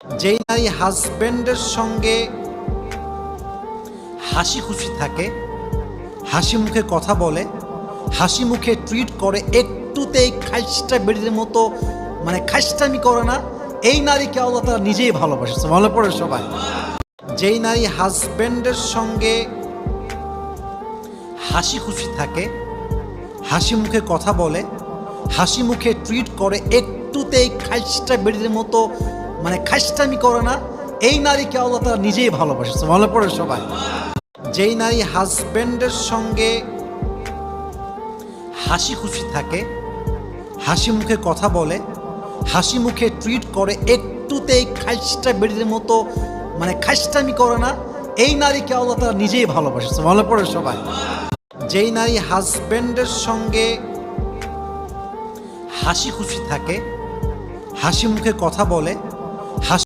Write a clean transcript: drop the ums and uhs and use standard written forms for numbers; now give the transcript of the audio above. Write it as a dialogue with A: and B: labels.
A: যেই নারী হাজব্যান্ডের সঙ্গে হাসি খুশি থাকে, হাসি মুখে কথা বলে, হাসি মুখে ট্রিট করে, একটুতেই খাইস্টা বেড়ির মতো খাইস্টামি করে না, এই নারীকে আল্লাহ তাআলা নিজেই ভালোবাসে। ভালো পড়ে সবাই। যেই নারী হাজব্যান্ডের সঙ্গে হাসি খুশি থাকে, হাসি মুখে কথা বলে, হাসি মুখে ট্রিট করে, একটুতেই খাইস্টা বেড়ির মতো খাইস্টামি করে না, এই নারীকে আল্লাহ তাআলা নিজেই ভালোবাসে। ভালো পড়ে সবাই। যেই নারী হাজব্যান্ডের সঙ্গে হাসি খুশি থাকে, হাসি মুখে কথা বলে, হাসি মুখে ট্রিট করে, একটুতেই খাইস্টা বেড়ির মতো খাইস্টামি করে না, এই নারীকে আল্লাহ তাআলা নিজেই ভালোবাসে। ভালো পড়ে সবাই। যেই নারী হাজব্যান্ডের সঙ্গে হাসি খুশি থাকে, হাসি মুখে কথা বলে,